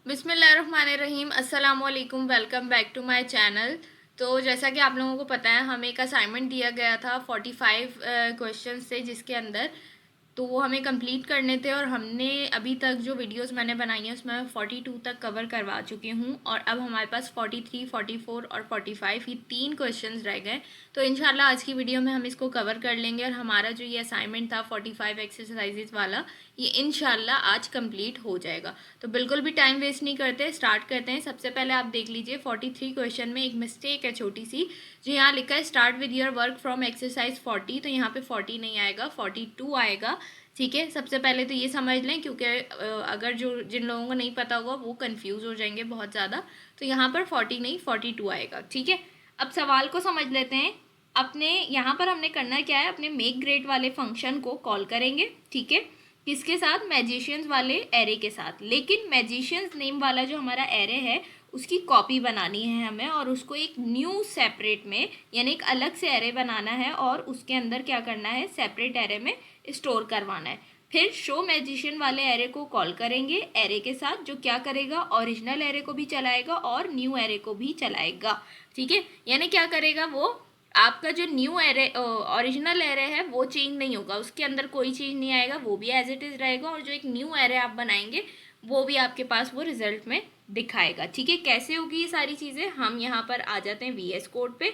बिस्मिल्लाहिर्रहमानिर्रहीम, अस्सलाम वालेकुम। Welcome back to my channel. तो जैसा कि आप लोगों को पता है, हमें एक असाइनमेंट दिया गया था 45 क्वेश्चन से, जिसके अंदर तो वो हमें कंप्लीट करने थे। और हमने अभी तक जो वीडियोस मैंने बनाई हैं उसमें मैं 42 तक कवर करवा चुकी हूँ, और अब हमारे पास 43, 44 और 45 ये 3 क्वेश्चंस रह गए। तो इंशाल्लाह आज की वीडियो में हम इसको कवर कर लेंगे, और हमारा जो ये असाइनमेंट था 45 एक्सरसाइजेज वाला, ये इंशाल्लाह आज कंप्लीट हो जाएगा। तो बिल्कुल भी टाइम वेस्ट नहीं करते, स्टार्ट करते हैं। सबसे पहले आप देख लीजिए 43 क्वेश्चन में एक मिस्टेक है छोटी सी, जो यहाँ लिखा है start with your work from exercise 40। तो यहाँ पे 40 नहीं आएगा, 42 आएगा। ठीक है, सबसे पहले तो ये समझ लें, क्योंकि अगर जो जिन लोगों को नहीं पता होगा वो कंफ्यूज हो जाएंगे बहुत ज़्यादा। तो यहाँ पर 40 नहीं 42 आएगा। ठीक है, अब सवाल को समझ लेते हैं। अपने यहाँ पर हमने करना क्या है, अपने मेक ग्रेट वाले फंक्शन को कॉल करेंगे। ठीक है, किसके साथ? मैजिशियंस वाले एरे के साथ। लेकिन मैजिशियंस नेम वाला जो हमारा एरे है उसकी कॉपी बनानी है हमें, और उसको एक न्यू सेपरेट में, यानी एक अलग से एरे बनाना है, और उसके अंदर क्या करना है, सेपरेट एरे में स्टोर करवाना है। फिर शो मैजिशियन वाले एरे को कॉल करेंगे एरे के साथ, जो क्या करेगा, ओरिजिनल एरे को भी चलाएगा और न्यू एरे को भी चलाएगा। ठीक है, यानी क्या करेगा वो, आपका जो न्यू एरे ओरिजिनल एरे है वो चेंज नहीं होगा, उसके अंदर कोई चीज़ नहीं आएगा, वो भी एज इट इज़ रहेगा, और जो एक न्यू एरे आप बनाएंगे वो भी आपके पास वो रिजल्ट में दिखाएगा। ठीक है, कैसे होगी ये सारी चीज़ें, हम यहाँ पर आ जाते हैं VS कोड पे।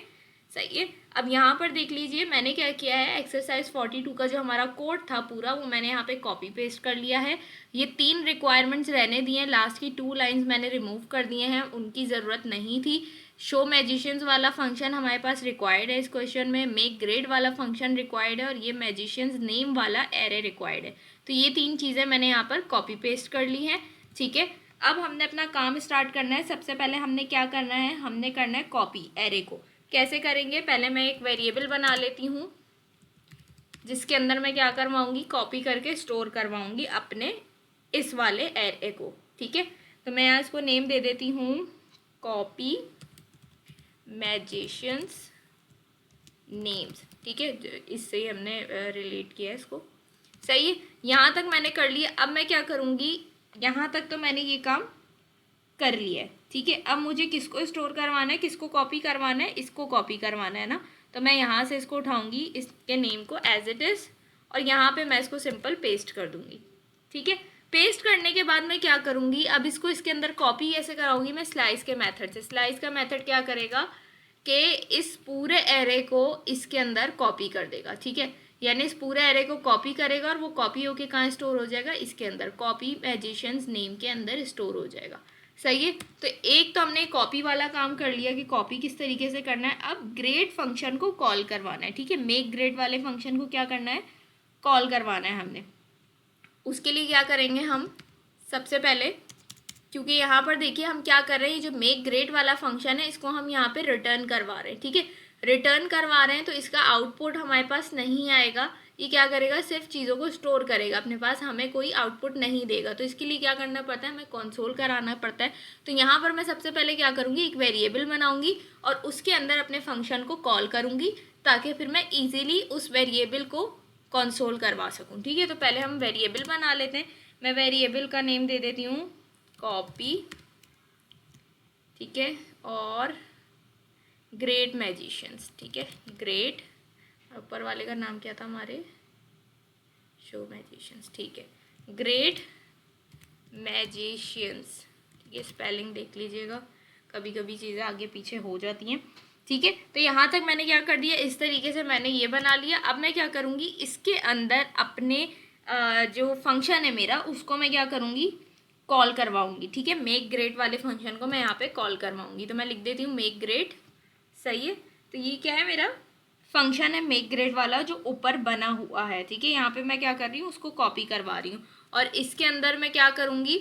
सही है, अब यहाँ पर देख लीजिए मैंने क्या किया है, एक्सरसाइज 42 का जो हमारा कोड था पूरा, वो मैंने यहाँ पे कॉपी पेस्ट कर लिया है। ये 3 रिक्वायरमेंट्स रहने दिए हैं, लास्ट की 2 लाइंस मैंने रिमूव कर दिए हैं, उनकी ज़रूरत नहीं थी। शो मैजिशियंस वाला फंक्शन हमारे पास रिक्वायर्ड है इस क्वेश्चन में, मेक ग्रेड वाला फंक्शन रिक्वायर्ड है, और ये मैजिशियंस नेम वाला एरे रिक्वायर्ड है। तो ये 3 चीज़ें मैंने यहाँ पर कॉपी पेस्ट कर ली हैं। ठीक है, अब हमने अपना काम स्टार्ट करना है। सबसे पहले हमने क्या करना है, हमने करना है कॉपी एरे को। कैसे करेंगे, पहले मैं एक वेरिएबल बना लेती हूँ, जिसके अंदर मैं क्या करवाऊँगी, कॉपी करके स्टोर करवाऊँगी अपने इस वाले एरे को। ठीक है, तो मैं यहाँ इसको नेम दे देती हूँ कॉपी मैजिशियंस नेम्स। ठीक है, इससे ही हमने रिलेट किया है इसको। सही है, यहाँ तक मैंने कर लिया। अब मैं क्या करूँगी, यहाँ तक तो मैंने ये काम कर लिया है। ठीक है, अब मुझे किसको स्टोर करवाना है, किसको कॉपी करवाना है, इसको कॉपी करवाना है ना। तो मैं यहाँ से इसको उठाऊँगी, इसके नेम को एज इट इज़, और यहाँ पे मैं इसको सिंपल पेस्ट कर दूँगी। ठीक है, पेस्ट करने के बाद मैं क्या करूँगी, अब इसको इसके अंदर कॉपी कैसे कराऊँगी, मैं स्लाइस के मेथड से। स्लाइस का मेथड क्या करेगा कि इस पूरे एरे को इसके अंदर कॉपी कर देगा। ठीक है, यानी इस पूरे एरे को कॉपी करेगा, और वो कॉपी होके कहाँ स्टोर हो जाएगा, इसके अंदर कॉपी मैजिशियंस नेम के अंदर स्टोर हो जाएगा। सही है, तो एक तो हमने कॉपी वाला काम कर लिया कि कॉपी किस तरीके से करना है। अब ग्रेड फंक्शन को कॉल करवाना है। ठीक है, मेक ग्रेड वाले फंक्शन को क्या करना है, कॉल करवाना है हमने। उसके लिए क्या करेंगे हम, सबसे पहले, क्योंकि यहाँ पर देखिए हम क्या कर रहे हैं, जो मेक ग्रेड वाला फंक्शन है इसको हम यहाँ पे रिटर्न करवा रहे हैं। ठीक है, रिटर्न करवा रहे हैं तो इसका आउटपुट हमारे पास नहीं आएगा। ये क्या करेगा, सिर्फ चीज़ों को स्टोर करेगा अपने पास, हमें कोई आउटपुट नहीं देगा। तो इसके लिए क्या करना पड़ता है, हमें कंसोल कराना पड़ता है। तो यहाँ पर मैं सबसे पहले क्या करूँगी, एक वेरिएबल बनाऊँगी, और उसके अंदर अपने फंक्शन को कॉल करूँगी, ताकि फिर मैं ईजिली उस वेरिएबल को कंसोल करवा सकूँ। ठीक है, तो पहले हम वेरिएबल बना लेते हैं। मैं वेरिएबल का नेम दे देती हूँ कॉपी। ठीक है, और ग्रेट मैजिशियंस। ठीक है, ग्रेट, ऊपर वाले का नाम क्या था हमारे, शो मैजिशियंस। ठीक है, ग्रेट मैजिशियंस। ठीक है, स्पेलिंग देख लीजिएगा, कभी कभी चीज़ें आगे पीछे हो जाती हैं। ठीक है, तो यहाँ तक मैंने क्या कर दिया, इस तरीके से मैंने ये बना लिया। अब मैं क्या करूँगी, इसके अंदर अपने जो फंक्शन है मेरा, उसको मैं क्या करूँगी, कॉल करवाऊँगी। ठीक है, मेक ग्रेट वाले फंक्शन को मैं यहाँ पे कॉल करवाऊँगी। तो मैं लिख देती हूँ मेक ग्रेट। सही है, तो ये क्या है, मेरा फंक्शन है मेक ग्रेड वाला जो ऊपर बना हुआ है। ठीक है, यहाँ पे मैं क्या कर रही हूँ, उसको कॉपी करवा रही हूँ, और इसके अंदर मैं क्या करूँगी,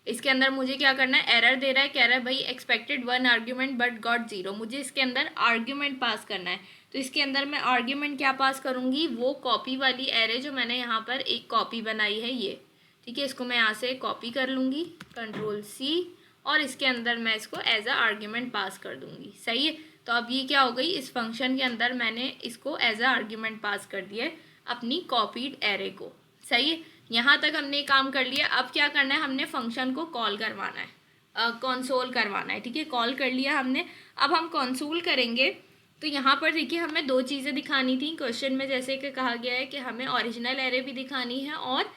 इसके अंदर मुझे क्या करना है, एरर दे रहा है, कह रहा है भाई एक्सपेक्टेड 1 आर्ग्यूमेंट बट गॉट 0। मुझे इसके अंदर आर्ग्यूमेंट पास करना है। तो इसके अंदर मैं आर्ग्यूमेंट क्या पास करूँगी, वो कॉपी वाली एरे जो मैंने यहाँ पर एक कॉपी बनाई है ये। ठीक है, इसको मैं यहाँ से कॉपी कर लूँगी, Ctrl+C, और इसके अंदर मैं इसको एज अ आर्ग्यूमेंट पास कर दूँगी। सही है, तो अब ये क्या हो गई, इस फंक्शन के अंदर मैंने इसको एज अ आर्ग्यूमेंट पास कर दिया है अपनी कॉपीड एरे को। सही है, यहाँ तक हमने काम कर लिया। अब क्या करना है, हमने फंक्शन को कॉल करवाना है। कंसोल करवाना है, ठीक है। कॉल कर लिया हमने, अब हम कंसोल करेंगे। तो यहाँ पर देखिए हमें दो चीज़ें दिखानी थी क्वेश्चन में, जैसे कि कहा गया है कि हमें ओरिजिनल एरे भी दिखानी है और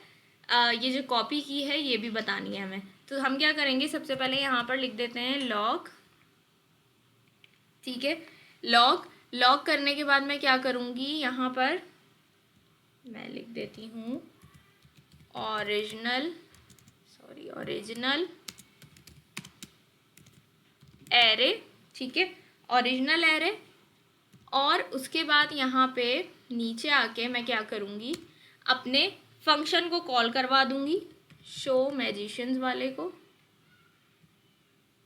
ये जो कॉपी की है ये भी बतानी है हमें। तो हम क्या करेंगे, सबसे पहले यहाँ पर लिख देते हैं लॉग, ठीक है। लॉग करने के बाद मैं क्या करूँगी, यहाँ पर मैं लिख देती हूँ ओरिजिनल एरे, ठीक है, ओरिजिनल एरे। और उसके बाद यहाँ पे नीचे आके मैं क्या करूँगी, अपने फंक्शन को कॉल करवा दूँगी, शो मैजिशियंस वाले को,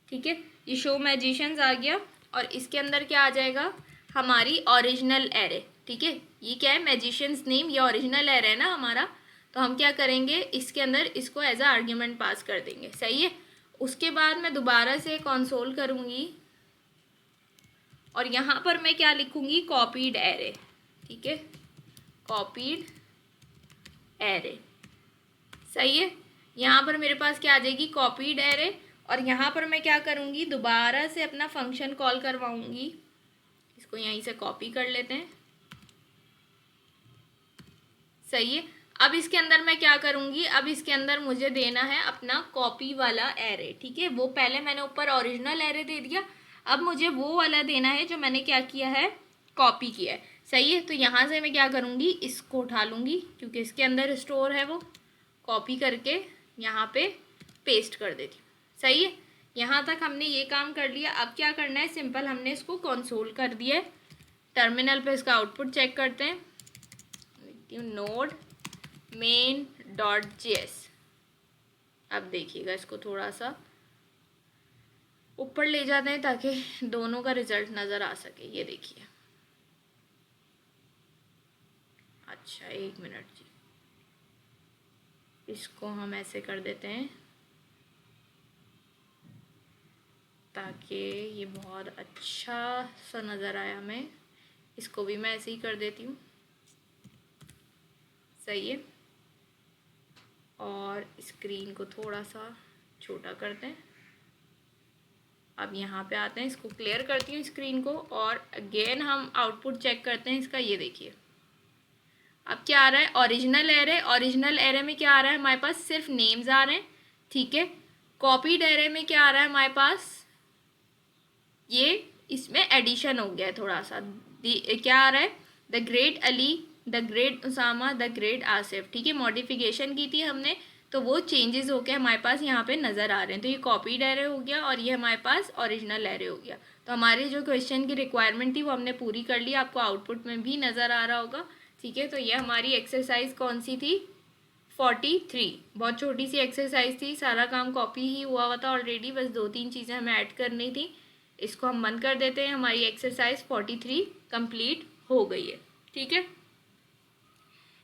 ठीक है। ये शो मैजिशियंस आ गया और इसके अंदर क्या आ जाएगा, हमारी ओरिजिनल एरे, ठीक है। ये क्या है, मैजिशियंस नेम, ये ओरिजिनल एरे है ना हमारा। तो हम क्या करेंगे, इसके अंदर इसको एज अ आर्ग्यूमेंट पास कर देंगे, सही है। उसके बाद मैं दोबारा से कंसोल करूँगी और यहाँ पर मैं क्या लिखूँगी, कॉपीड एरे, ठीक है, कॉपीड एरे, सही है। यहाँ पर मेरे पास क्या आ जाएगी, कॉपीड एरे। और यहाँ पर मैं क्या करूँगी, दोबारा से अपना फंक्शन कॉल करवाऊँगी। इसको यहीं से कॉपी कर लेते हैं, सही है। अब इसके अंदर मैं क्या करूँगी, अब इसके अंदर मुझे देना है अपना कॉपी वाला एरे, ठीक है। वो पहले मैंने ऊपर ओरिजिनल एरे दे दिया, अब मुझे वो वाला देना है जो मैंने क्या किया है, कॉपी किया है, सही है। तो यहाँ से मैं क्या करूँगी, इसको उठा लूँगी क्योंकि इसके अंदर स्टोर है, वो कॉपी करके यहाँ पे पेस्ट कर देती हूँ, सही है। यहाँ तक हमने ये काम कर लिया। अब क्या करना है, सिंपल हमने इसको कंसोल कर दिया है। टर्मिनल पे इसका आउटपुट चेक करते हैं, लिखती हूँ नोड main.js। अब देखिएगा, इसको थोड़ा सा ऊपर ले जाते हैं ताकि दोनों का रिजल्ट नज़र आ सके। ये देखिए, अच्छा एक मिनट जी, इसको हम ऐसे कर देते हैं ताकि ये बहुत अच्छा सा नज़र आया हमें। इसको भी मैं ऐसे ही कर देती हूँ, सही है। और स्क्रीन को थोड़ा सा छोटा करते हैं। अब यहाँ पे आते हैं, इसको क्लियर करती हूँ स्क्रीन को और अगेन हम आउटपुट चेक करते हैं इसका। ये देखिए अब क्या आ रहा है, ओरिजिनल एरे में क्या आ रहा है हमारे पास, सिर्फ नेम्स आ रहे हैं, ठीक है। कॉपीड एरे में क्या आ रहा है हमारे पास, ये इसमें एडिशन हो गया है थोड़ा सा। क्या आ रहा है, the great Ali, the great Usama, the great Asif, ठीक है। मॉडिफिकेशन की थी हमने तो वो चेंजेस होके हमारे पास यहाँ पे नज़र आ रहे हैं। तो ये कॉपीड एरे हो गया और ये हमारे पास ओरिजिनल एरे हो गया। तो हमारे जो क्वेश्चन की रिक्वायरमेंट थी वो हमने पूरी कर ली, आपको आउटपुट में भी नज़र आ रहा होगा, ठीक है। तो ये हमारी एक्सरसाइज कौन सी थी, 43। बहुत छोटी सी एक्सरसाइज थी, सारा काम कॉपी ही हुआ हुआ था ऑलरेडी, बस 2-3 चीज़ें हमें ऐड करनी थी। इसको हम बंद कर देते हैं, हमारी एक्सरसाइज 43 कंप्लीट हो गई है, ठीक है।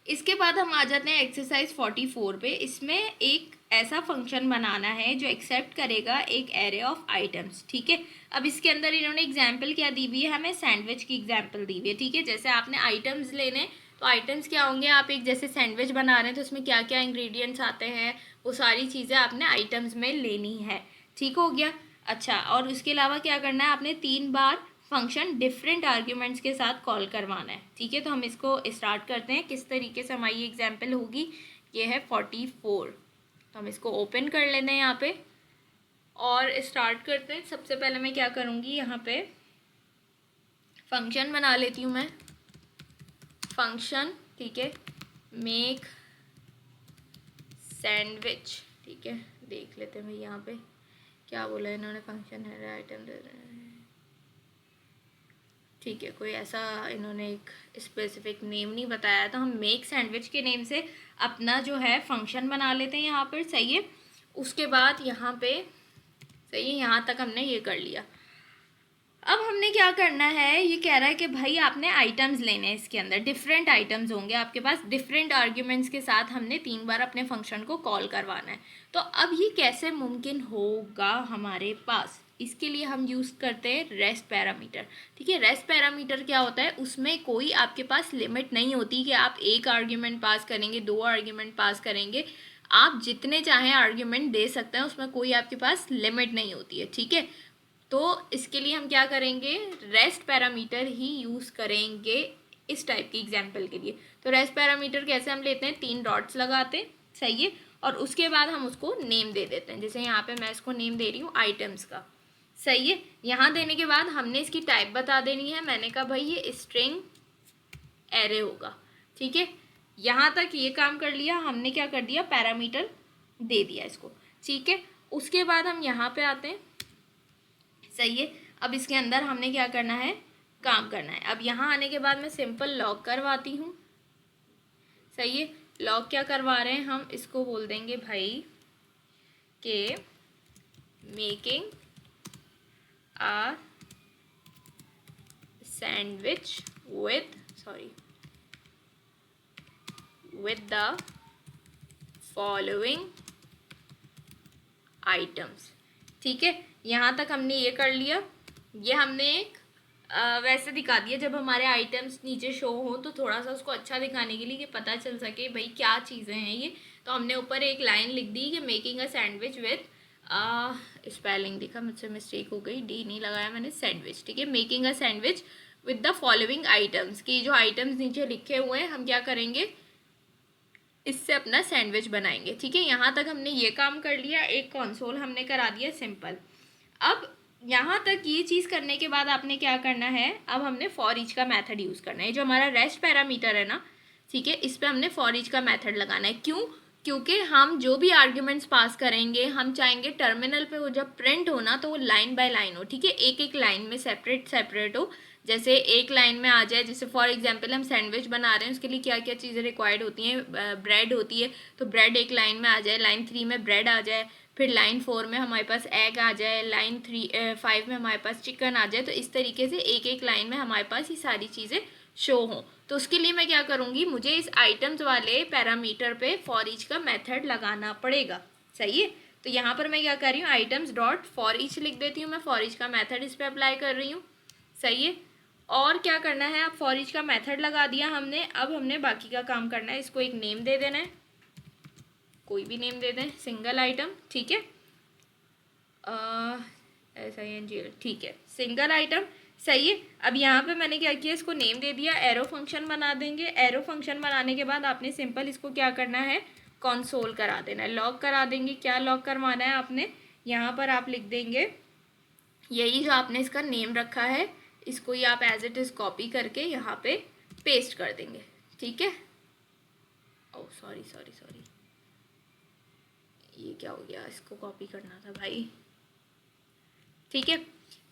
इसके बाद हम आ जाते हैं एक्सरसाइज 44 पे। इसमें एक ऐसा फंक्शन बनाना है जो एक्सेप्ट करेगा एक एरे ऑफ आइटम्स, ठीक है। अब इसके अंदर इन्होंने एग्जाम्पल क्या दी हुई है, हमें सैंडविच की एग्जाम्पल दी हुई है, ठीक है। जैसे आपने आइटम्स लेने, तो आइटम्स क्या होंगे, आप एक जैसे सैंडविच बना रहे हैं तो उसमें क्या क्या इंग्रेडिएंट्स आते हैं, वो सारी चीज़ें आपने आइटम्स में लेनी है, ठीक हो गया। अच्छा, और उसके अलावा क्या करना है, आपने 3 बार फंक्शन डिफरेंट आर्ग्यूमेंट्स के साथ कॉल करवाना है, ठीक है। तो हम इसको स्टार्ट करते हैं, किस तरीके से हमारी एग्जाम्पल होगी। ये है 44, तो हम इसको ओपन कर लेते हैं यहाँ पे और स्टार्ट करते हैं। सबसे पहले मैं क्या करूँगी, यहाँ पे फंक्शन बना लेती हूँ मैं, फंक्शन, ठीक है, मेक सैंडविच, ठीक है। देख लेते हैं भाई यहाँ पे क्या बोला है इन्होंने, फंक्शन है आइटम दे रहे हैं, ठीक है। कोई ऐसा इन्होंने एक स्पेसिफिक नेम नहीं बताया, तो हम मेक सैंडविच के नेम से अपना जो है फंक्शन बना लेते हैं यहाँ पर, सही है। उसके बाद यहाँ पे सही है, यहाँ तक हमने ये कर लिया। अब हमने क्या करना है, ये कह रहा है कि भाई आपने आइटम्स लेने हैं, इसके अंदर डिफरेंट आइटम्स होंगे आपके पास, डिफरेंट आर्ग्यूमेंट्स के साथ हमने 3 बार अपने फंक्शन को कॉल करवाना है। तो अब ये कैसे मुमकिन होगा हमारे पास, इसके लिए हम यूज़ करते हैं रेस्ट पैरामीटर, ठीक है। रेस्ट पैरामीटर क्या होता है, उसमें कोई आपके पास लिमिट नहीं होती कि आप 1 आर्ग्यूमेंट पास करेंगे, 2 आर्ग्यूमेंट पास करेंगे, आप जितने चाहें आर्ग्यूमेंट दे सकते हैं, उसमें कोई आपके पास लिमिट नहीं होती है, ठीक है। तो इसके लिए हम क्या करेंगे, रेस्ट पैरामीटर ही यूज़ करेंगे इस टाइप की एग्जाम्पल के लिए। तो रेस्ट पैरामीटर कैसे हम लेते हैं, 3 डॉट्स लगाते हैं, सही है, और उसके बाद हम उसको नेम दे देते हैं। जैसे यहाँ पे मैं इसको नेम दे रही हूँ आइटम्स का, सही है। यहाँ देने के बाद हमने इसकी टाइप बता देनी है। मैंने कहा भाई ये स्ट्रिंग एरे होगा, ठीक है। यहाँ तक ये काम कर लिया हमने, क्या कर दिया, पैरामीटर दे दिया इसको, ठीक है। उसके बाद हम यहाँ पे आते हैं, सही है। अब इसके अंदर हमने क्या करना है, काम करना है। अब यहाँ आने के बाद मैं सिंपल लॉग करवाती हूँ, सही है। लॉग क्या करवा रहे हैं हम, इसको बोल देंगे भाई के making a sandwich with the following items, ठीक है। यहाँ तक हमने ये कर लिया। ये हमने एक वैसे दिखा दिया, जब हमारे आइटम्स नीचे शो हो तो थोड़ा सा उसको अच्छा दिखाने के लिए कि पता चल सके भाई क्या चीज़ें हैं ये। तो हमने ऊपर एक लाइन लिख दी कि making a sandwich with, spelling दिखा मुझसे, मिस्टेक हो गई, डी नहीं लगाया मैंने, सैंडविच, ठीक है। Making a sandwich with the following items, की जो आइटम्स नीचे लिखे हुए हैं हम क्या करेंगे, इससे अपना सैंडविच बनाएंगे, ठीक है। यहाँ तक हमने ये काम कर लिया, एक कंसोल हमने करा दिया सिंपल। अब यहाँ तक ये चीज़ करने के बाद आपने क्या करना है, अब हमने फॉर ईच का मेथड यूज़ करना है। जो हमारा रेस्ट पैरामीटर है ना, ठीक है, इस पर हमने फॉर ईच का मेथड लगाना है। क्यों, क्योंकि हम जो भी आर्ग्यूमेंट्स पास करेंगे हम चाहेंगे टर्मिनल पे वो जब प्रिंट हो ना तो वो लाइन बाय लाइन हो, ठीक है, एक एक लाइन में सेपरेट हो। जैसे एक लाइन में आ जाए, जैसे फॉर एग्जांपल हम सैंडविच बना रहे हैं, उसके लिए क्या क्या चीज़ें रिक्वायर्ड होती हैं, ब्रेड होती है, तो ब्रेड एक लाइन में आ जाए, लाइन 3 में ब्रेड आ जाए, फिर लाइन 4 में हमारे पास एग आ जाए, लाइन 5 में हमारे पास चिकन आ जाए। तो इस तरीके से एक एक लाइन में हमारे पास ये सारी चीज़ें शो हों। तो उसके लिए मैं क्या करूँगी, मुझे इस आइटम्स वाले पैरामीटर पे फॉर ईच का मेथड लगाना पड़ेगा, सही है। तो यहाँ पर मैं क्या कर रही हूँ, आइटम्स डॉट फॉर ईच लिख देती हूँ, मैं फॉर ईच का मेथड इस पर अप्लाई कर रही हूँ, सही है। और क्या करना है, अब फॉर ईच का मेथड लगा दिया हमने, अब हमने बाकी का काम करना है। इसको एक नेम दे देना है, कोई भी नेम दे दें, सिंगल आइटम, ठीक है, SINGL, ठीक है, सिंगल आइटम, सही है। अब यहाँ पे मैंने क्या किया, इसको नेम दे दिया, एरो फंक्शन बना देंगे। एरो फंक्शन बनाने के बाद आपने सिंपल इसको क्या करना है, कंसोल करा देना है, लॉग करा देंगे। क्या लॉग करवाना है आपने, यहाँ पर आप लिख देंगे यही जो आपने इसका नेम रखा है, इसको ही आप एज इट इज़ कॉपी करके यहाँ पे पेस्ट कर देंगे, ठीक है। ओह सॉरी, ये क्या हो गया, इसको कॉपी करना था भाई, ठीक है।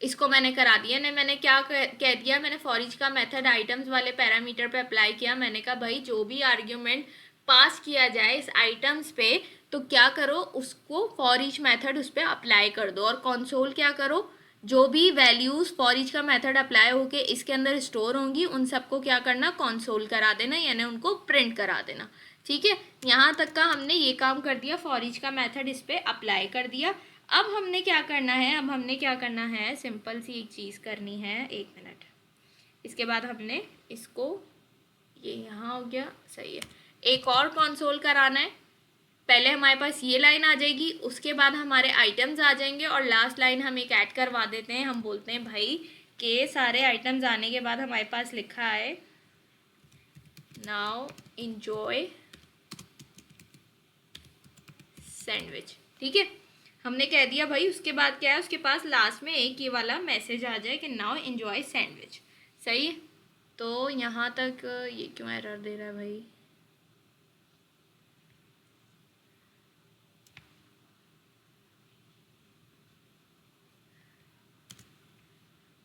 इसको मैंने करा दिया ना, मैंने क्या कह दिया, मैंने फॉर ईच का मेथड आइटम्स वाले पैरामीटर पे अप्लाई किया। मैंने कहा भाई जो भी आर्ग्यूमेंट पास किया जाए इस आइटम्स पे, तो क्या करो, उसको फॉर ईच मेथड उस पर अप्लाई कर दो, और कंसोल क्या करो, जो भी वैल्यूज़ फॉर ईच का मेथड अप्लाई होके इसके अंदर स्टोर होंगी उन सबको क्या करना, कंसोल करा देना, यानी उनको प्रिंट करा देना, ठीक है। यहाँ तक का हमने ये काम कर दिया, फॉर ईच का मेथड इस पर अप्लाई कर दिया। अब हमने क्या करना है, अब हमने क्या करना है, सिंपल सी एक चीज़ करनी है, 1 मिनट। इसके बाद हमने इसको, ये यहाँ हो गया, सही है, एक और कंसोल कराना है। पहले हमारे पास ये लाइन आ जाएगी, उसके बाद हमारे आइटम्स आ जाएंगे, और लास्ट लाइन हम एक ऐड करवा देते हैं। हम बोलते हैं भाई के सारे आइटम्स आने के बाद हमारे पास लिखा है नाउ इंजॉय सैंडविच, ठीक है, हमने कह दिया भाई। उसके बाद क्या है, उसके पास लास्ट में एक ये वाला मैसेज आ जाए कि नाउ एंजॉय सैंडविच, सही है। तो यहाँ तक ये क्यों एरर दे रहा है भाई,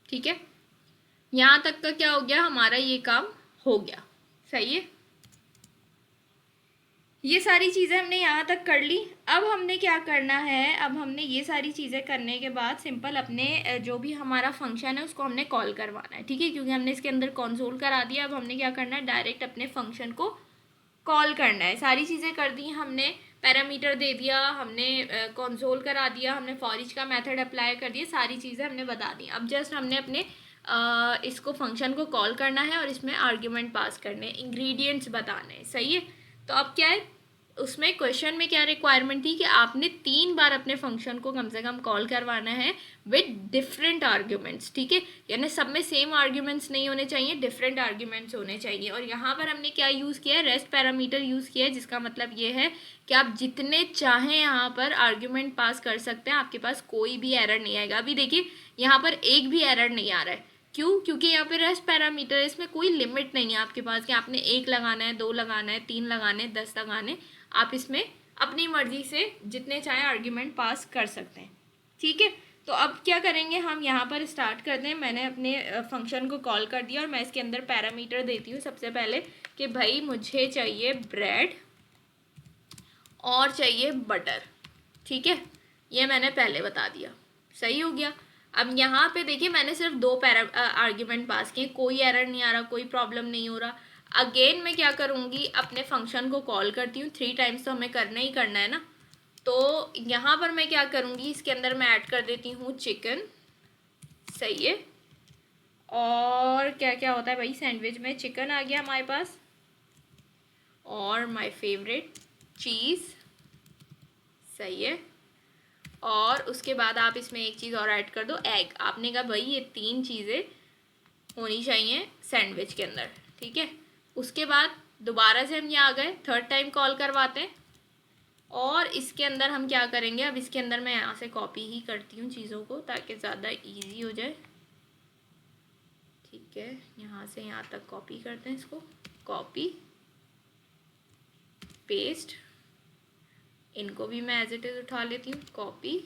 ठीक है, यहाँ तक का क्या हो गया, हमारा ये काम हो गया, सही है। ये सारी चीज़ें हमने यहाँ तक कर ली। अब हमने क्या करना है, अब हमने ये सारी चीज़ें करने के बाद सिंपल अपने जो भी हमारा फंक्शन है उसको हमने कॉल करवाना है, ठीक है, क्योंकि हमने इसके अंदर कंसोल करा दिया। अब हमने क्या करना है, डायरेक्ट अपने फंक्शन को कॉल करना है। सारी चीज़ें कर दी हमने, पैरामीटर दे दिया हमने, कंसोल करा दिया हमने, फॉर ईच का मेथड अप्लाई कर दिया, सारी चीज़ें हमने बता दी। अब जस्ट हमने अपने इसको फंक्शन को कॉल करना है और इसमें आर्ग्यूमेंट पास करने, इंग्रेडिएंट्स बताने, सही है। तो अब क्या है, उसमें क्वेश्चन में क्या रिक्वायरमेंट थी कि आपने 3 बार अपने फंक्शन को कम से कम कॉल करवाना है विद डिफरेंट आर्ग्यूमेंट्स, ठीक है, यानी सब में सेम आर्ग्यूमेंट्स नहीं होने चाहिए, डिफरेंट आर्ग्यूमेंट्स होने चाहिए। और यहाँ पर हमने क्या यूज़ किया है, रेस्ट पैरामीटर यूज़ किया है, जिसका मतलब ये है कि आप जितने चाहें यहाँ पर आर्ग्यूमेंट पास कर सकते हैं, आपके पास कोई भी एरर नहीं आएगा। अभी देखिए यहाँ पर एक भी एरर नहीं आ रहा है, क्यों? क्योंकि यहाँ पे रेस्ट पैरामीटर, इसमें कोई लिमिट नहीं है आपके पास कि आपने 1 लगाना है, 2 लगाना है, 3 लगाने हैं, 10 लगाने, आप इसमें अपनी मर्जी से जितने चाहे आर्ग्यूमेंट पास कर सकते हैं, ठीक है। तो अब क्या करेंगे, हम यहाँ पर स्टार्ट करते हैं। मैंने अपने फंक्शन को कॉल कर दिया और मैं इसके अंदर पैरामीटर देती हूँ सबसे पहले कि भाई मुझे चाहिए ब्रेड और चाहिए बटर, ठीक है, ये मैंने पहले बता दिया, सही हो गया। अब यहाँ पे देखिए मैंने सिर्फ 2 आर्ग्यूमेंट पास किए, कोई एरर नहीं आ रहा, कोई प्रॉब्लम नहीं हो रहा। अगेन मैं क्या करूँगी, अपने फंक्शन को कॉल करती हूँ, 3 टाइम्स तो हमें करना ही करना है ना। तो यहाँ पर मैं क्या करूँगी, इसके अंदर मैं ऐड कर देती हूँ चिकन, सही है। और क्या क्या होता है भाई, सैंडविच में चिकन आ गया हमारे पास, और माय फेवरेट चीज़, सही है। और उसके बाद आप इसमें एक चीज़ और ऐड कर दो, एग। आपने कहा भाई ये 3 चीज़ें होनी चाहिए सैंडविच के अंदर, ठीक है। उसके बाद दोबारा से हम यहाँ आ गए, 3rd टाइम कॉल करवाते हैं। और इसके अंदर हम क्या करेंगे, अब इसके अंदर मैं यहाँ से कॉपी ही करती हूँ चीज़ों को ताकि ज़्यादा इजी हो जाए, ठीक है। यहाँ से यहाँ तक कॉपी करते हैं, इसको कॉपी पेस्ट, इनको भी मैं एज इट इज़ उठा लेती हूँ, कॉपी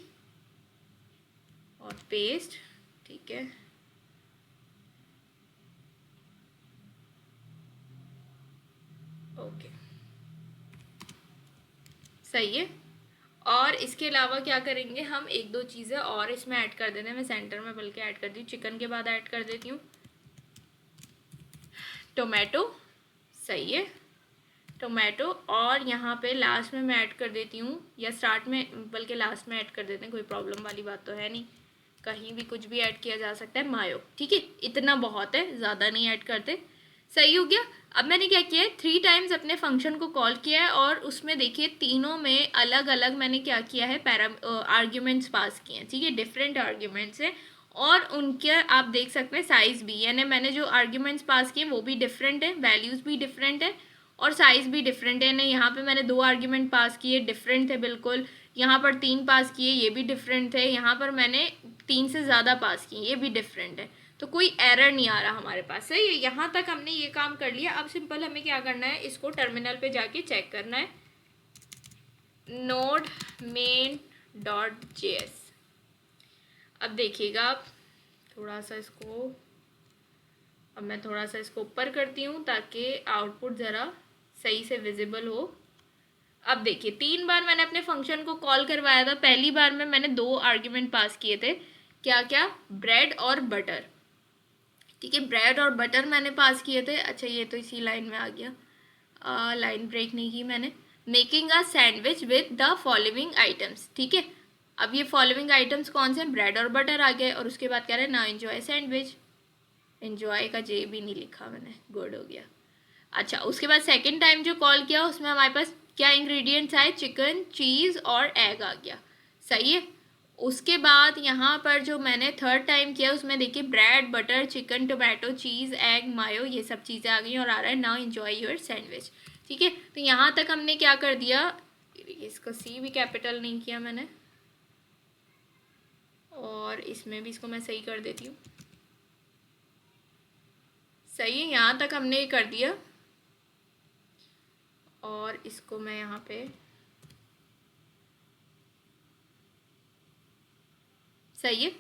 और पेस्ट, ठीक है। ओके, सही है। और इसके अलावा क्या करेंगे, हम 1-2 चीज़ें और इसमें ऐड कर देते हैं। मैं सेंटर में बल्कि ऐड करती हूँ, चिकन के बाद ऐड कर देती हूँ टोमेटो, सही है, टोमेटो। और यहाँ पे लास्ट में मैं ऐड कर देती हूँ, या स्टार्ट में बल्कि लास्ट में ऐड कर देते हैं, कोई प्रॉब्लम वाली बात तो है नहीं, कहीं भी कुछ भी ऐड किया जा सकता है, मायो, ठीक है। इतना बहुत है, ज़्यादा नहीं ऐड करते, सही हो गया। अब मैंने क्या किया है, 3 टाइम्स अपने फंक्शन को कॉल किया है और उसमें देखिए तीनों में अलग अलग मैंने क्या किया है, आर्ग्यूमेंट्स पास किए हैं, ठीक है, डिफरेंट आर्ग्यूमेंट्स हैं। और उनके आप देख सकते हैं साइज़ भी, यानी मैंने जो आर्ग्यूमेंट्स पास किए वो भी डिफरेंट है, वैल्यूज़ भी डिफरेंट है और साइज़ भी डिफरेंट है। यानी यहाँ पे मैंने 2 आर्ग्यूमेंट पास किए, डिफरेंट थे बिल्कुल। यहाँ पर 3 पास किए, ये भी डिफरेंट थे। यहाँ पर मैंने 3 से ज़्यादा पास किए, ये भी डिफरेंट है। तो कोई एरर नहीं आ रहा हमारे पास, सही है। यहाँ तक हमने ये काम कर लिया। अब सिंपल हमें क्या करना है, इसको टर्मिनल पे जाके चेक करना है, नोड main.js। अब देखिएगा आप थोड़ा सा इसको, अब मैं थोड़ा सा इसको ऊपर करती हूँ ताकि आउटपुट ज़रा सही से विजिबल हो। अब देखिए 3 बार मैंने अपने फंक्शन को कॉल करवाया था। पहली बार में मैंने 2 आर्ग्यूमेंट पास किए थे, क्या क्या, ब्रेड और बटर, ठीक है, ब्रेड और बटर मैंने पास किए थे। अच्छा ये तो इसी लाइन में आ गया, लाइन ब्रेक नहीं की मैंने। Making a sandwich with the following items, ठीक है। अब ये फॉलोइंग आइटम्स कौन से हैं, ब्रेड और बटर आ गए। और उसके बाद कह रहे हैं ना एंजॉय सैंडविच, एंजॉय का जे भी नहीं लिखा मैंने, गुड हो गया। अच्छा उसके बाद सेकंड टाइम जो कॉल किया उसमें हमारे पास क्या इंग्रेडिएंट्स आए, चिकन, चीज़ और एग आ गया, सही है। उसके बाद यहाँ पर जो मैंने 3rd टाइम किया उसमें देखिए ब्रेड, बटर, चिकन, टोमेटो, चीज़, एग, मायो, ये सब चीज़ें आ गई और आ रहा है नाउ एंजॉय योर सैंडविच, ठीक है। तो यहाँ तक हमने क्या कर दिया, इसको सी भी कैपिटल नहीं किया मैंने, और इसमें भी इसको मैं सही कर देती हूँ, सही है। यहाँ तक हमने कर दिया और इसको मैं यहाँ पे सही है।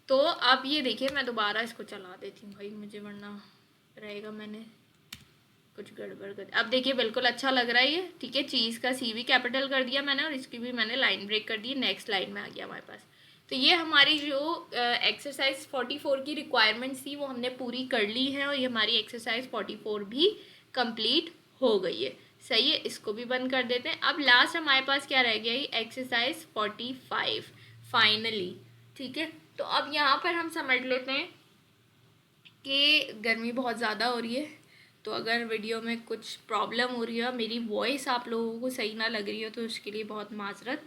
तो अब ये देखिए मैं दोबारा इसको चला देती हूँ भाई, मुझे वरना रहेगा मैंने कुछ गड़बड़ कर। अब देखिए बिल्कुल अच्छा लग रहा है ये, ठीक है। चीज़ का सी भी कैपिटल कर दिया मैंने और इसकी भी मैंने लाइन ब्रेक कर दी, नेक्स्ट लाइन में आ गया हमारे पास। तो ये हमारी जो एक्सरसाइज 44 की रिक्वायरमेंट्स थी वो हमने पूरी कर ली है और ये हमारी एक्सरसाइज 44 भी कंप्लीट हो गई है, सही है। इसको भी बंद कर देते हैं। अब लास्ट हमारे पास क्या रह गया, ये एक्सरसाइज 45 फाइनली, ठीक है। तो अब यहाँ पर हम समझ लेते हैं कि गर्मी बहुत ज़्यादा हो रही है, तो अगर वीडियो में कुछ प्रॉब्लम हो रही है, मेरी वॉइस आप लोगों को सही ना लग रही हो, तो उसके लिए बहुत माजरत।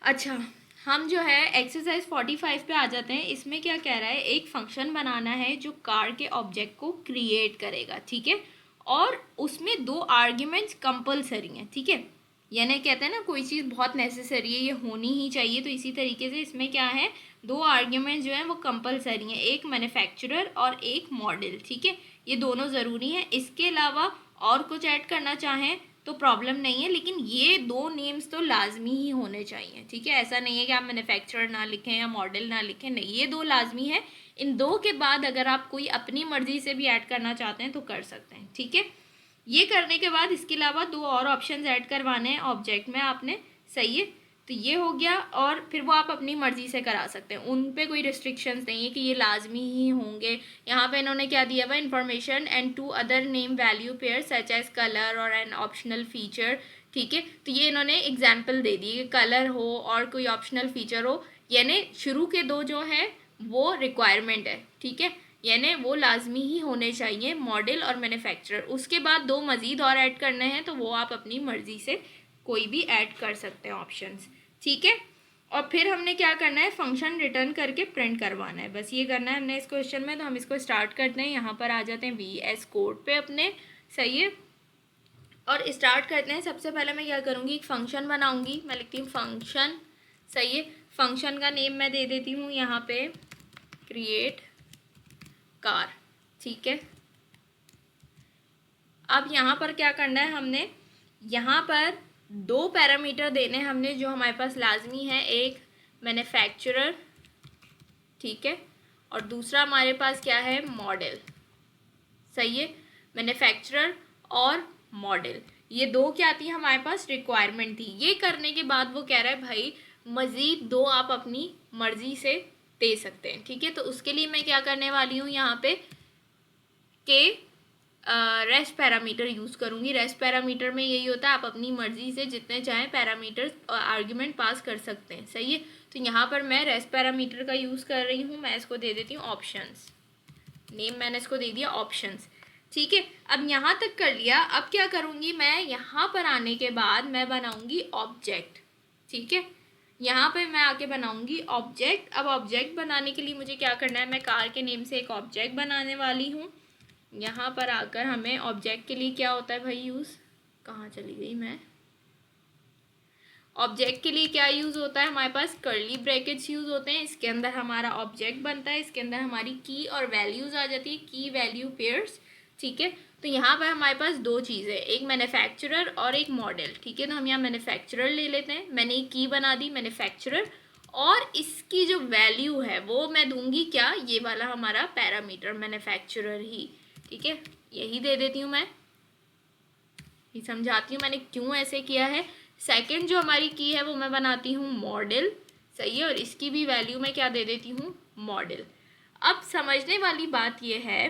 अच्छा, हम जो है एक्सरसाइज 45 पे आ जाते हैं। इसमें क्या कह रहा है, एक फंक्शन बनाना है जो कार के ऑब्जेक्ट को क्रिएट करेगा, ठीक है, और उसमें 2 आर्ग्यूमेंट्स कंपलसरी हैं, ठीक है। यानी कहते हैं ना कोई चीज़ बहुत नेसेसरी है, ये होनी ही चाहिए, तो इसी तरीके से इसमें क्या है, 2 आर्ग्यूमेंट्स जो हैं वो कंपलसरी हैं, एक मैन्युफैक्चरर और एक मॉडल, ठीक है, ये दोनों ज़रूरी हैं। इसके अलावा और कुछ ऐड करना चाहें तो प्रॉब्लम नहीं है, लेकिन ये 2 नेम्स तो लाजमी ही होने चाहिए, ठीक है। ऐसा नहीं है कि आप मैन्युफैक्चरर ना लिखें या मॉडल ना लिखें, नहीं, ये 2 लाजमी है। इन 2 के बाद अगर आप कोई अपनी मर्जी से भी ऐड करना चाहते हैं तो कर सकते हैं, ठीक है। ये करने के बाद इसके अलावा 2 और ऑप्शंस ऐड करवाने हैं ऑब्जेक्ट में आपने, सही है। तो ये हो गया, और फिर वो आप अपनी मर्ज़ी से करा सकते हैं, उन पे कोई रिस्ट्रिक्शंस नहीं है कि ये लाजमी ही होंगे। यहाँ पे इन्होंने क्या दिया हुआ, information and 2 other name value pair such as colour और एन ऑप्शनल फीचर, ठीक है। तो ये इन्होंने एग्जाम्पल दे दी कि कलर हो और कोई ऑप्शनल फीचर हो, यानी शुरू के 2 जो है वो रिक्वायरमेंट है, ठीक है, यानी वो लाजमी ही होने चाहिए, मॉडल और मैन्युफैक्चरर। उसके बाद 2 मज़ीद और ऐड करने हैं, तो वो आप अपनी मर्ज़ी से कोई भी ऐड कर सकते हैं ऑप्शंस, ठीक है। और फिर हमने क्या करना है, फंक्शन रिटर्न करके प्रिंट करवाना है, बस ये करना है हमने इस क्वेश्चन में। तो हम इसको स्टार्ट करते हैं, यहाँ पर आ जाते हैं VS कोड पे अपने, सही है, और स्टार्ट करते हैं। सबसे पहले मैं क्या करूँगी, एक फंक्शन बनाऊँगी, मैं लिखती हूँ फंक्शन, सही है। फंक्शन का नेम मैं दे देती हूँ यहाँ पे क्रिएट कार, ठीक है। अब यहाँ पर क्या करना है, हमने यहाँ पर 2 पैरामीटर देने हमने जो हमारे पास लाजमी है, एक मैन्युफैक्चरर, ठीक है, और दूसरा हमारे पास क्या है, मॉडल, सही है। मैन्युफैक्चरर और मॉडल, ये 2 क्या थी हमारे पास, रिक्वायरमेंट थी। ये करने के बाद वो कह रहा है भाई मज़ीद 2 आप अपनी मर्ज़ी से दे सकते हैं, ठीक है। तो उसके लिए मैं क्या करने वाली हूँ, यहाँ पे के रेस्ट पैरामीटर यूज़ करूँगी। रेस्ट पैरामीटर में यही होता है, आप अपनी मर्ज़ी से जितने चाहें पैरामीटर्स आर्ग्यूमेंट पास कर सकते हैं, सही है। तो यहाँ पर मैं रेस्ट पैरामीटर का यूज़ कर रही हूँ, मैं इसको दे देती हूँ ऑप्शंस, नेम मैंने इसको दे दिया ऑप्शंस, ठीक है। अब यहाँ तक कर लिया, अब क्या करूँगी मैं, यहाँ पर आने के बाद मैं बनाऊँगी ऑब्जेक्ट, ठीक है। यहाँ पे मैं आके बनाऊँगी ऑब्जेक्ट। अब ऑब्जेक्ट बनाने के लिए मुझे क्या करना है, मैं कार के नेम से एक ऑब्जेक्ट बनाने वाली हूँ। यहाँ पर आकर हमें ऑब्जेक्ट के लिए क्या होता है भाई यूज़, कहाँ चली गई मैं, ऑब्जेक्ट के लिए क्या यूज़ होता है, हमारे पास कर्ली ब्रैकेट्स यूज़ होते हैं, इसके अंदर हमारा ऑब्जेक्ट बनता है, इसके अंदर हमारी की और वैल्यूज़ आ जाती है, की वैल्यू पेयर्स, ठीक है। तो यहाँ पर हमारे पास 2 चीज़ें, एक मैन्युफैक्चरर और एक मॉडल, ठीक है। तो हम यहाँ मैन्युफैक्चरर ले लेते हैं, मैंने एक की बना दी मैन्युफैक्चरर, और इसकी जो वैल्यू है वो मैं दूंगी क्या, ये वाला हमारा पैरामीटर मैन्युफैक्चरर ही, ठीक है, यही दे देती हूँ मैं। ये समझाती हूँ मैंने क्यों ऐसे किया है। सेकंड जो हमारी की है वो मैं बनाती हूँ मॉडल, सही है, और इसकी भी वैल्यू मैं क्या दे देती हूँ, मॉडल। अब समझने वाली बात ये है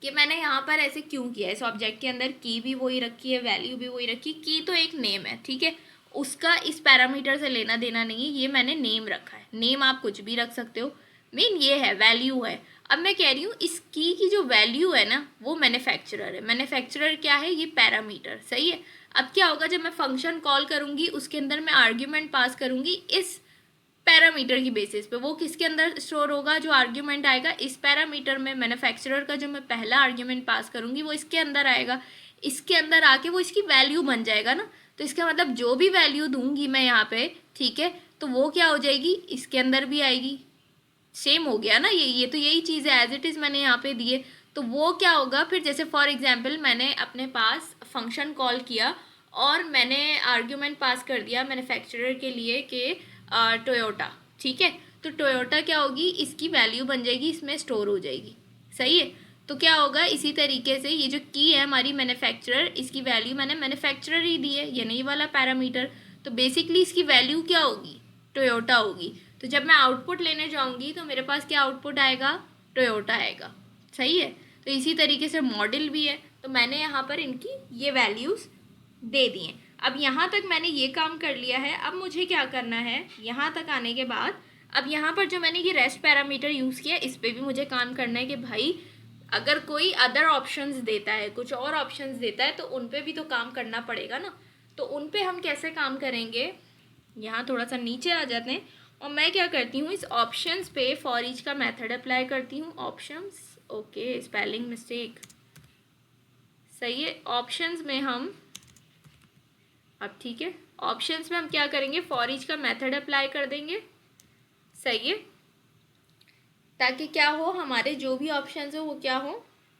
कि मैंने यहाँ पर ऐसे क्यों किया है। इस ऑब्जेक्ट के अंदर की भी वही रखी है, वैल्यू भी वही रखी, की तो एक नेम है, ठीक है, उसका इस पैरामीटर से लेना देना नहीं है, ये मैंने नेम रखा है। नेम आप कुछ भी रख सकते हो, मेन ये है वैल्यू है। अब मैं कह रही हूँ इस की जो वैल्यू है ना वो मैन्युफैक्चरर है। मैन्युफैक्चरर क्या है, ये पैरामीटर, सही है। अब क्या होगा, जब मैं फंक्शन कॉल करूँगी उसके अंदर मैं आर्ग्यूमेंट पास करूँगी इस पैरामीटर की बेसिस पे, वो किसके अंदर स्टोर होगा, जो आर्ग्यूमेंट आएगा इस पैरामीटर में, मैन्युफैक्चरर का जो मैं पहला आर्ग्यूमेंट पास करूँगी वो इसके अंदर आएगा, इसके अंदर आके वो इसकी वैल्यू बन जाएगा ना। तो इसका मतलब जो भी वैल्यू दूंगी मैं यहाँ पे, ठीक है, तो वो क्या हो जाएगी, इसके अंदर भी आएगी, सेम हो गया ना। ये तो यही चीज़ है, एज इट इज़ मैंने यहाँ पे दिए, तो वो क्या होगा फिर, जैसे फॉर एग्जांपल मैंने अपने पास फंक्शन कॉल किया और मैंने आर्ग्यूमेंट पास कर दिया मैन्युफैक्चरर के लिए कि टोयोटा, ठीक है, तो टोयोटा क्या होगी, इसकी वैल्यू बन जाएगी, इसमें स्टोर हो जाएगी, सही है। तो क्या होगा, इसी तरीके से ये जो की है हमारी मैन्युफैक्चरर, इसकी वैल्यू मैंने मैन्युफैक्चरर ही दी है, यानी ये वाला पैरामीटर, तो बेसिकली इसकी वैल्यू क्या होगी, टोयोटा होगी। तो जब मैं आउटपुट लेने जाऊंगी तो मेरे पास क्या आउटपुट आएगा, टोयोटा आएगा, सही है। तो इसी तरीके से मॉडल भी है, तो मैंने यहाँ पर इनकी ये वैल्यूज़ दे दी हैं। अब यहाँ तक मैंने ये काम कर लिया है। अब मुझे क्या करना है, यहाँ तक आने के बाद अब यहाँ पर जो मैंने ये रेस्ट पैरामीटर यूज़ किया इस पर भी मुझे काम करना है कि भाई अगर कोई अदर ऑप्शंस देता है, कुछ और ऑप्शंस देता है, तो उन पे भी तो काम करना पड़ेगा ना। तो उन पे हम कैसे काम करेंगे, यहाँ थोड़ा सा नीचे आ जाते हैं और मैं क्या करती हूँ, इस ऑप्शंस पे फॉर ईच का मेथड अप्लाई करती हूँ। ऑप्शंस, ओके स्पेलिंग मिस्टेक, सही है। ऑप्शंस में हम अब ठीक है, ऑप्शंस में हम क्या करेंगे, फॉर ईच का मेथड अप्लाई कर देंगे, सही है। ताकि क्या हो, हमारे जो भी ऑप्शंस हो वो क्या हो,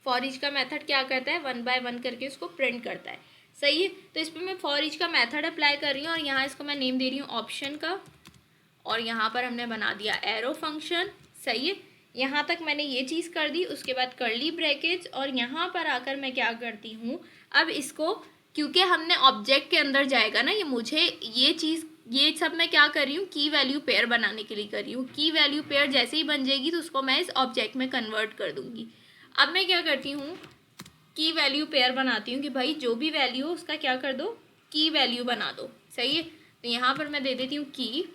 फॉर ईच का मेथड क्या करता है, 1 बाय 1 करके उसको प्रिंट करता है, सही है। तो इस पर मैं फॉर ईच का मेथड अप्लाई कर रही हूँ और यहाँ इसको मैं नेम दे रही हूँ ऑप्शन का, और यहाँ पर हमने बना दिया एरो फंक्शन, सही है। यहाँ तक मैंने ये चीज़ कर दी। उसके बाद कर्ली ब्रैकेट्स, और यहाँ पर आकर मैं क्या करती हूँ, अब इसको, क्योंकि हमने ऑब्जेक्ट के अंदर जाएगा ना, ये मुझे ये चीज़, ये सब मैं क्या कर रही हूँ, की वैल्यू पेयर बनाने के लिए कर रही हूँ। की वैल्यू पेयर जैसे ही बन जाएगी तो उसको मैं इस ऑब्जेक्ट में कन्वर्ट कर दूँगी। अब मैं क्या करती हूँ, की वैल्यू पेयर बनाती हूँ कि भाई जो भी वैल्यू हो उसका क्या कर दो, की वैल्यू बना दो, सही है। तो यहाँ पर मैं दे देती हूँ की,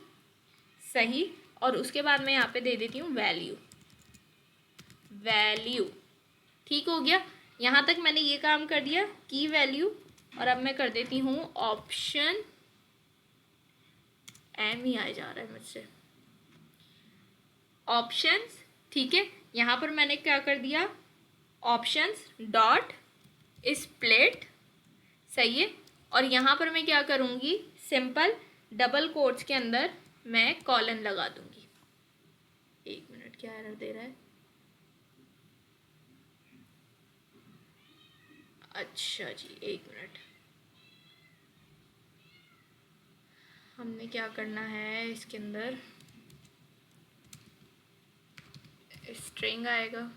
सही, और उसके बाद मैं यहाँ पे दे देती हूँ वैल्यू, वैल्यू, ठीक हो गया। यहाँ तक मैंने ये काम कर दिया, की वैल्यू, और अब मैं कर देती हूँ ऑप्शन, एम ही आ जा रहा है मुझसे, ऑप्शंस, ठीक है। यहाँ पर मैंने क्या कर दिया, ऑप्शंस डॉट स्प्लिट, सही है। और यहाँ पर मैं क्या करूँगी, सिंपल डबल कोट्स के अंदर मैं कॉलन लगा दूँगी। एक मिनट, क्या एरर दे रहा है, अच्छा जी एक मिनट, हमने क्या करना है, इसके अंदर स्ट्रिंग आएगा,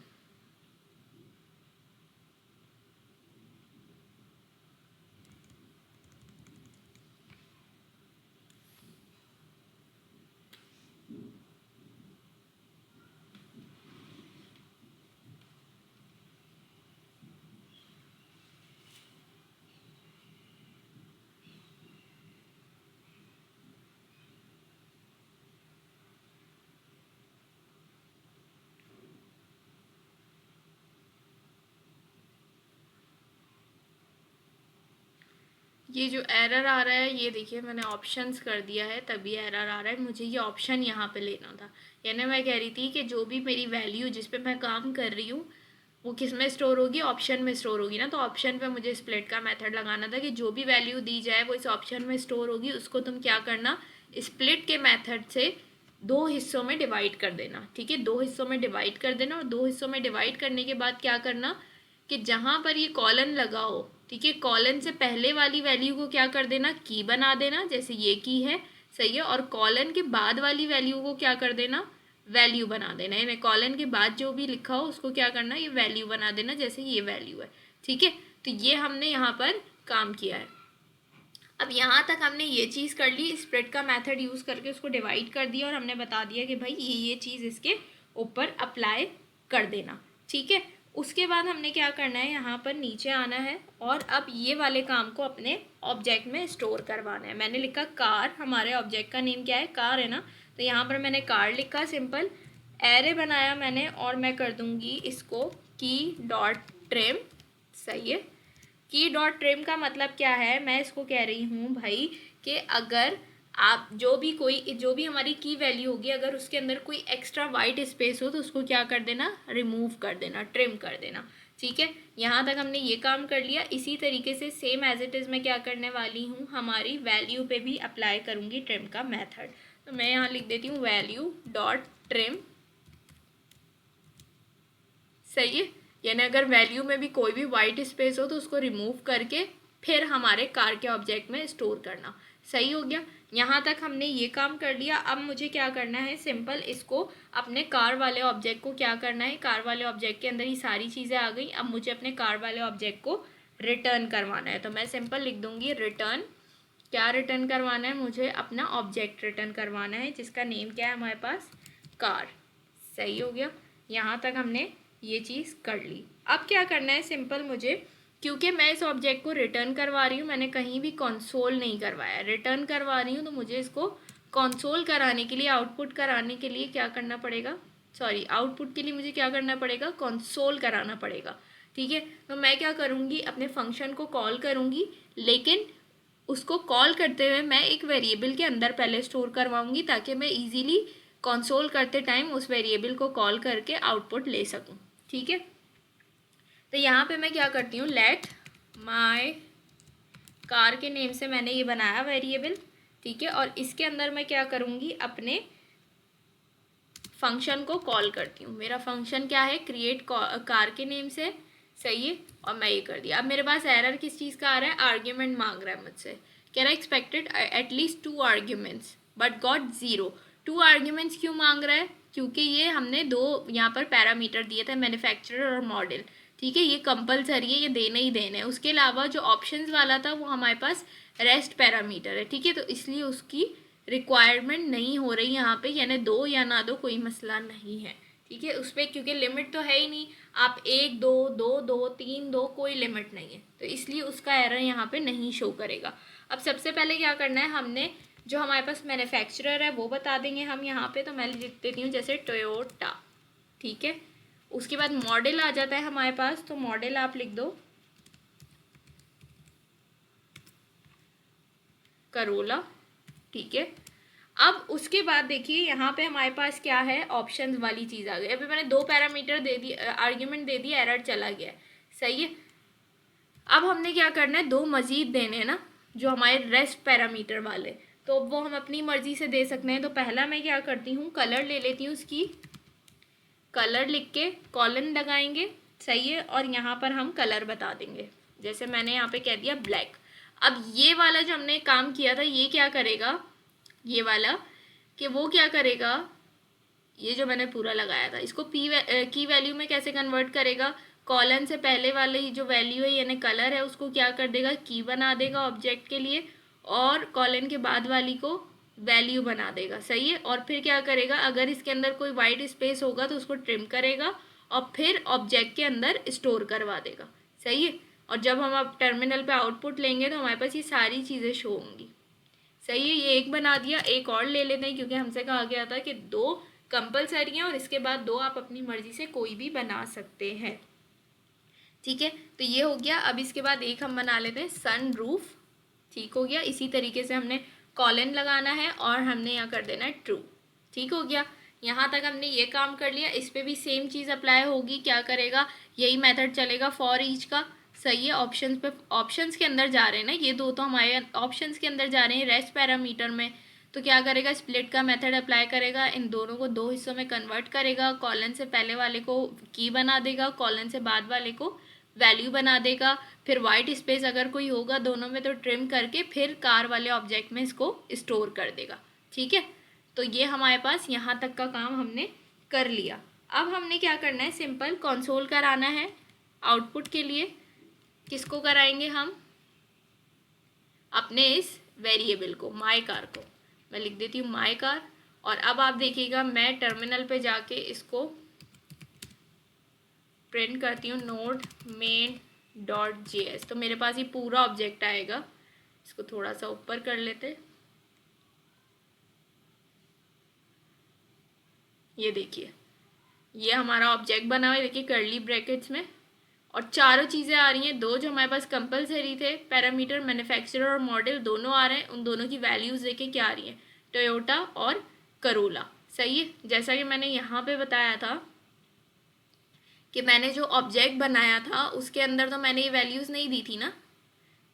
ये जो एरर आ रहा है, ये देखिए मैंने ऑप्शंस कर दिया है तभी एरर आ रहा है। मुझे ये ऑप्शन यहाँ पे लेना था, यानी मैं कह रही थी कि जो भी मेरी वैल्यू जिस पे मैं काम कर रही हूँ वो किस में स्टोर होगी, ऑप्शन में स्टोर होगी ना। तो ऑप्शन पे मुझे स्प्लिट का मेथड लगाना था कि जो भी वैल्यू दी जाए वो इस ऑप्शन में स्टोर होगी, उसको तुम क्या करना, स्प्लिट के मेथड से दो हिस्सों में डिवाइड कर देना, ठीक है। दो हिस्सों में डिवाइड कर देना, और दो हिस्सों में डिवाइड करने के बाद क्या करना कि जहाँ पर ये कॉलन लगा हो, ठीक है, कॉलन से पहले वाली वैल्यू को क्या कर देना, की बना देना, जैसे ये की है, सही है। और कॉलन के बाद वाली वैल्यू को क्या कर देना, वैल्यू बना देना, यानी कॉलन के बाद जो भी लिखा हो उसको क्या करना, ये वैल्यू बना देना, जैसे ये वैल्यू है, ठीक है। तो ये हमने यहाँ पर काम किया है। अब यहाँ तक हमने ये चीज़ कर ली, स्प्लिट का मेथड यूज़ करके उसको डिवाइड कर दिया, और हमने बता दिया कि भाई ये चीज़ इसके ऊपर अप्लाई कर देना, ठीक है। उसके बाद हमने क्या करना है, यहाँ पर नीचे आना है और अब ये वाले काम को अपने ऑब्जेक्ट में स्टोर करवाना है। मैंने लिखा कार, हमारे ऑब्जेक्ट का नेम क्या है, कार है ना। तो यहाँ पर मैंने कार लिखा, सिंपल एरे बनाया मैंने, और मैं कर दूँगी इसको की डॉट ट्रिम, सही है। की डॉट ट्रिम का मतलब क्या है, मैं इसको कह रही हूँ भाई कि अगर आप जो भी हमारी की वैल्यू होगी, अगर उसके अंदर कोई एक्स्ट्रा वाइट स्पेस हो तो उसको क्या कर देना, रिमूव कर देना, ट्रिम कर देना, ठीक है। यहाँ तक हमने ये काम कर लिया। इसी तरीके से सेम एज इट इज़ मैं क्या करने वाली हूँ, हमारी वैल्यू पे भी अप्लाई करूँगी ट्रिम का मेथड। तो मैं यहाँ लिख देती हूँ वैल्यू डॉट ट्रिम, सही है। यानी अगर वैल्यू में भी कोई भी वाइट स्पेस हो तो उसको रिमूव करके फिर हमारे कार के ऑब्जेक्ट में स्टोर करना, सही हो गया। यहाँ तक हमने ये काम कर लिया। अब मुझे क्या करना है, सिंपल इसको अपने कार वाले ऑब्जेक्ट को क्या करना है, कार वाले ऑब्जेक्ट के अंदर ये सारी चीज़ें आ गई। अब मुझे अपने कार वाले ऑब्जेक्ट को रिटर्न करवाना है, तो मैं सिंपल लिख दूँगी रिटर्न। क्या रिटर्न करवाना है, मुझे अपना ऑब्जेक्ट रिटर्न करवाना है जिसका नेम क्या है हमारे पास, कार, सही हो गया। यहाँ तक हमने ये चीज़ कर ली। अब क्या करना है, सिंपल मुझे, क्योंकि मैं इस ऑब्जेक्ट को रिटर्न करवा रही हूँ, मैंने कहीं भी कंसोल नहीं करवाया, रिटर्न करवा रही हूँ, तो मुझे इसको कंसोल कराने के लिए, आउटपुट कराने के लिए क्या करना पड़ेगा, आउटपुट के लिए मुझे क्या करना पड़ेगा, कंसोल कराना पड़ेगा। ठीक है, तो मैं क्या करूँगी, अपने फंक्शन को कॉल करूँगी, लेकिन उसको कॉल करते हुए मैं एक वेरिएबल के अंदर पहले स्टोर करवाऊँगी ताकि मैं इजीली कंसोल करते टाइम उस वेरिएबल को कॉल करके आउटपुट ले सकूँ। ठीक है, तो यहाँ पे मैं क्या करती हूँ, लेट माय कार के नेम से मैंने ये बनाया वेरिएबल। ठीक है, और इसके अंदर मैं क्या करूँगी, अपने फंक्शन को कॉल करती हूँ। मेरा फंक्शन क्या है, क्रिएट कार के नेम से। सही है, और मैं ये कर दिया। अब मेरे पास एरर किस चीज़ का आ रहा है, आर्ग्यूमेंट मांग रहा है मुझसे, कह रहा है expected at least 2 arguments but got 0। 2 arguments क्यों मांग रहा है, क्योंकि ये हमने 2 यहाँ पर पैरामीटर दिए थे, मैन्युफैक्चरर और मॉडल। ठीक है, ये कंपलसरी है, ये देने ही देने हैं। उसके अलावा जो ऑप्शंस वाला था वो हमारे पास रेस्ट पैरामीटर है। ठीक है, तो इसलिए उसकी रिक्वायरमेंट नहीं हो रही यहाँ पे, यानी 2 या ना 2 कोई मसला नहीं है। ठीक है, उस पर क्योंकि लिमिट तो है ही नहीं, आप 1 2 2 2 3 2 कोई लिमिट नहीं है, तो इसलिए उसका एरर यहाँ पे नहीं शो करेगा। अब सबसे पहले क्या करना है, हमने जो हमारे पास मैन्युफैक्चरर है वो बता देंगे हम यहाँ पे। तो मैं लिख देती हूँ जैसे टोयोटा। ठीक है, उसके बाद मॉडल आ जाता है हमारे पास, तो मॉडल आप लिख दो करोला। ठीक है, अब उसके बाद देखिए यहाँ पे हमारे पास क्या है, ऑप्शंस वाली चीज़ आ गई। अभी मैंने 2 पैरामीटर दे दी, आर्ग्यूमेंट दे दिया, एरर चला गया। सही है, अब हमने क्या करना है, 2 मजीद देने हैं ना, जो हमारे रेस्ट पैरामीटर वाले, तो वो हम अपनी मर्जी से दे सकते हैं। तो पहला मैं क्या करती हूँ, कलर ले लेती हूँ, उसकी कलर लिख के कॉलन लगाएंगे। सही है, और यहाँ पर हम कलर बता देंगे, जैसे मैंने यहाँ पे कह दिया ब्लैक। अब ये वाला जो हमने काम किया था, ये क्या करेगा, ये वाला कि वो क्या करेगा, ये जो मैंने पूरा लगाया था इसको की वैल्यू में कैसे कन्वर्ट करेगा, कॉलन से पहले वाले ही जो वैल्यू है यानी कलर है उसको क्या कर देगा, की बना देगा ऑब्जेक्ट के लिए, और कॉलन के बाद वाली को वैल्यू बना देगा। सही है, और फिर क्या करेगा, अगर इसके अंदर कोई वाइट स्पेस होगा तो उसको ट्रिम करेगा और फिर ऑब्जेक्ट के अंदर स्टोर करवा देगा। सही है, और जब हम अब टर्मिनल पे आउटपुट लेंगे तो हमारे पास ये सारी चीज़ें शो होंगी। सही है, ये एक बना दिया, एक और ले लेते हैं क्योंकि हमसे कहा गया था कि 2 कंपलसरी हैं और इसके बाद 2 आप अपनी मर्जी से कोई भी बना सकते हैं। ठीक है, तो ये हो गया। अब इसके बाद एक हम बना लेते हैं सन रूफ। ठीक हो गया, इसी तरीके से हमने कॉलन लगाना है और हमने यहाँ कर देना है ट्रू। ठीक हो गया, यहाँ तक हमने ये काम कर लिया। इस पर भी सेम चीज़ अप्लाई होगी, क्या करेगा, यही मेथड चलेगा फॉर ईच का। सही है, ऑप्शंस पे, ऑप्शंस के अंदर जा रहे हैं ना, ये 2 तो हमारे ऑप्शंस के अंदर जा रहे हैं रेस्ट पैरामीटर में। तो क्या करेगा, स्प्लिट का मेथड अप्लाई करेगा, इन दोनों को 2 हिस्सों में कन्वर्ट करेगा, कॉलन से पहले वाले को की बना देगा, कॉलन से बाद वाले को वैल्यू बना देगा, फिर वाइट स्पेस अगर कोई होगा दोनों में तो ट्रिम करके फिर कार वाले ऑब्जेक्ट में इसको स्टोर कर देगा। ठीक है, तो ये हमारे पास यहाँ तक का काम हमने कर लिया। अब हमने क्या करना है, सिंपल कंसोल कराना है आउटपुट के लिए। किसको कराएंगे हम, अपने इस वेरिएबल को, माई कार को। मैं लिख देती हूँ माई कार, और अब आप देखिएगा मैं टर्मिनल पे जाके इसको प्रिंट करती हूँ नोड मेन डॉट जेएस, तो मेरे पास ये पूरा ऑब्जेक्ट आएगा। इसको थोड़ा सा ऊपर कर लेते, ये देखिए ये हमारा ऑब्जेक्ट बना हुआ है, देखिए कर्ली ब्रैकेट्स में, और चारों चीज़ें आ रही हैं। 2 जो हमारे पास कंपलसरी थे पैरामीटर, मैन्युफैक्चरर और मॉडल, दोनों आ रहे हैं। उन दोनों की वैल्यूज़ देखिए क्या आ रही हैं, टोयोटा और करोला। सही है, जैसा कि मैंने यहाँ पे बताया था कि मैंने जो ऑब्जेक्ट बनाया था उसके अंदर तो मैंने ये वैल्यूज़ नहीं दी थी ना।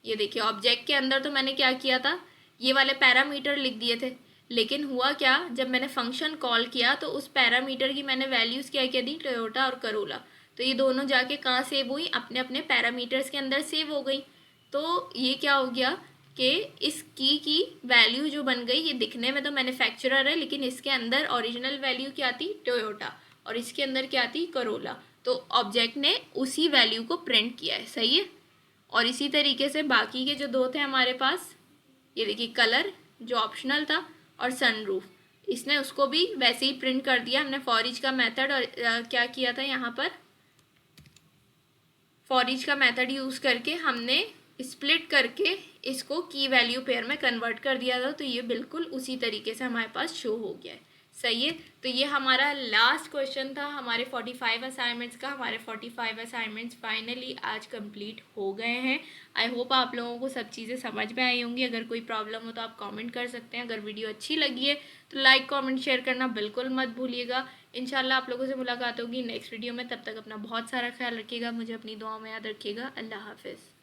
ये देखिए ऑब्जेक्ट के अंदर तो मैंने क्या किया था, ये वाले पैरामीटर लिख दिए थे, लेकिन हुआ क्या, जब मैंने फंक्शन कॉल किया तो उस पैरामीटर की मैंने वैल्यूज़ क्या क्या दी, टोयोटा और करोला। तो ये दोनों जाके कहाँ सेव हुई, अपने अपने पैरामीटर्स के अंदर सेव हो गई। तो ये क्या हो गया कि इस की वैल्यू जो बन गई, ये दिखने में तो मैन्युफैक्चरर है लेकिन इसके अंदर ओरिजिनल वैल्यू क्या थी, टोयोटा, और इसके अंदर क्या थी, करोला। तो ऑब्जेक्ट ने उसी वैल्यू को प्रिंट किया है। सही है, और इसी तरीके से बाकी के जो 2 थे हमारे पास, ये देखिए कलर जो ऑप्शनल था और सनरूफ, इसने उसको भी वैसे ही प्रिंट कर दिया। हमने फॉर ईच का मेथड और क्या किया था, यहाँ पर फॉर ईच का मेथड यूज़ करके हमने स्प्लिट करके इसको की वैल्यू पेयर में कन्वर्ट कर दिया था। तो ये बिल्कुल उसी तरीके से हमारे पास शो हो गया है। सही है। तो ये हमारा लास्ट क्वेश्चन था हमारे 45 असाइनमेंट्स का। हमारे 45 असाइनमेंट्स फाइनली आज कंप्लीट हो गए हैं। आई होप आप लोगों को सब चीज़ें समझ में आई होंगी। अगर कोई प्रॉब्लम हो तो आप कमेंट कर सकते हैं। अगर वीडियो अच्छी लगी है तो लाइक कमेंट शेयर करना बिल्कुल मत भूलिएगा। इंशाल्लाह आप लोगों से मुलाकात होगी नेक्स्ट वीडियो में। तब तक अपना बहुत सारा ख्याल रखिएगा, मुझे अपनी दुआओं में याद रखिएगा। अल्लाह हाफिज़।